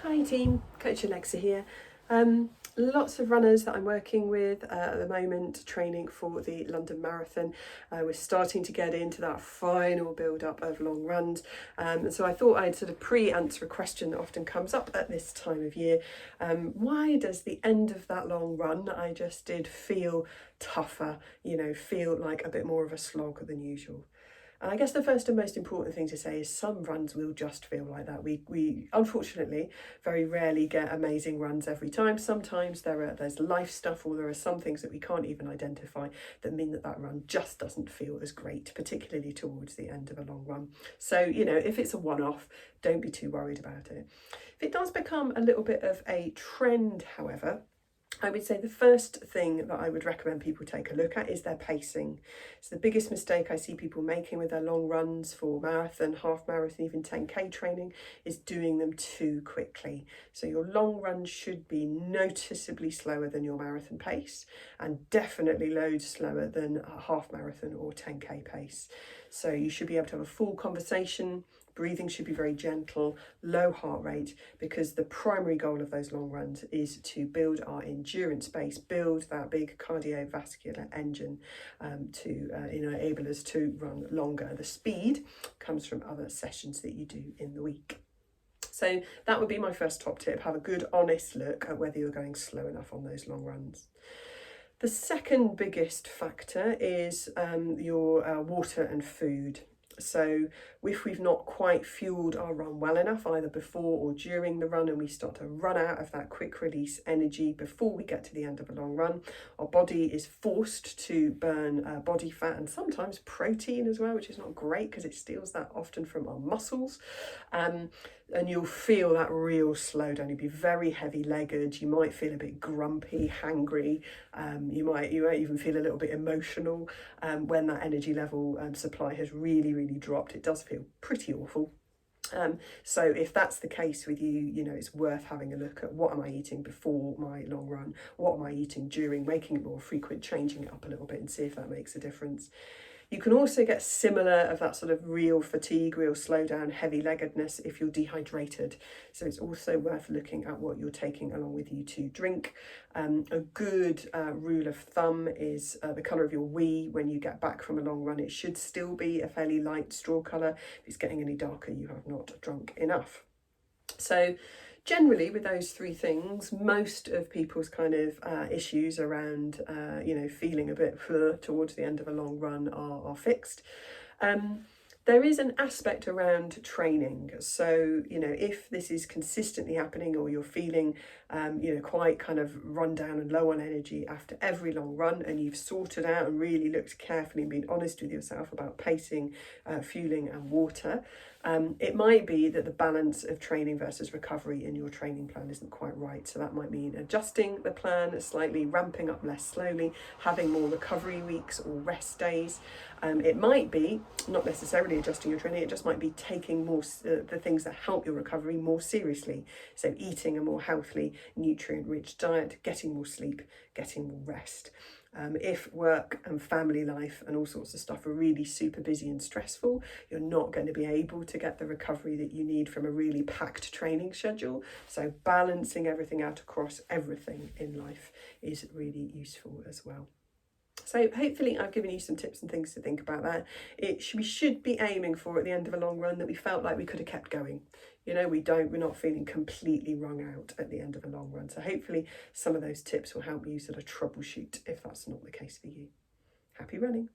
Hi team, Coach Alexa here. Lots of runners that I'm working with at the moment, training for the London Marathon. We're starting to get into that final build-up of long runs, and so I thought I'd sort of pre-answer a question that often comes up at this time of year. Why does the end of that long run that I just did feel tougher, feel like a bit more of a slog than usual? And I guess the first and most important thing to say is some runs will just feel like that. We unfortunately very rarely get amazing runs every time. Sometimes there's life stuff, or there are some things that we can't even identify that mean that run just doesn't feel as great, particularly towards the end of a long run. So, if it's a one-off, don't be too worried about it. If it does become a little bit of a trend, however, I would say the first thing that I would recommend people take a look at is their pacing. It's the biggest mistake I see people making with their long runs for marathon, half marathon, even 10K training, is doing them too quickly. So your long run should be noticeably slower than your marathon pace, and definitely loads slower than a half marathon or 10K pace. So you should be able to have a full conversation. Breathing should be very gentle, low heart rate, because the primary goal of those long runs is to build our endurance base, build that big cardiovascular engine to enable us to run longer. The speed comes from other sessions that you do in the week. So that would be my first top tip. Have a good, honest look at whether you're going slow enough on those long runs. The second biggest factor is your water and food. So if we've not quite fueled our run well enough, either before or during the run, and we start to run out of that quick release energy before we get to the end of a long run, our body is forced to burn body fat and sometimes protein as well, which is not great because it steals that often from our muscles. And you'll feel that real slowdown. You'll be very heavy-legged. You might feel a bit grumpy, hangry. You might even feel a little bit emotional when that energy level supply has really dropped. It does feel pretty awful. So if that's the case with you, it's worth having a look at what am I eating before my long run, what am I eating during, making it more frequent, changing it up a little bit and see if that makes a difference. You can also get similar of that sort of real fatigue, real slowdown, heavy-leggedness if you're dehydrated. So it's also worth looking at what you're taking along with you to drink. A good rule of thumb is the colour of your wee when you get back from a long run. It should still be a fairly light straw colour. If it's getting any darker, you have not drunk enough. So generally with those three things, most of people's kind of issues around, feeling a bit towards the end of a long run are fixed. There is an aspect around training. So, if this is consistently happening, or you're feeling, quite kind of run down and low on energy after every long run, and you've sorted out and really looked carefully and been honest with yourself about pacing, fueling and water, it might be that the balance of training versus recovery in your training plan isn't quite right. So that might mean adjusting the plan slightly, ramping up less slowly, having more recovery weeks or rest days. It might be not necessarily adjusting your training, it just might be taking more the things that help your recovery more seriously. So eating a more healthily, nutrient-rich diet, getting more sleep, getting more rest. If work and family life and all sorts of stuff are really super busy and stressful, you're not going to be able to get the recovery that you need from a really packed training schedule. So balancing everything out across everything in life is really useful as well. So hopefully I've given you some tips and things to think about that. We should be aiming for at the end of a long run that we felt like we could have kept going. We're not feeling completely wrung out at the end of a long run. So hopefully some of those tips will help you sort of troubleshoot if that's not the case for you. Happy running.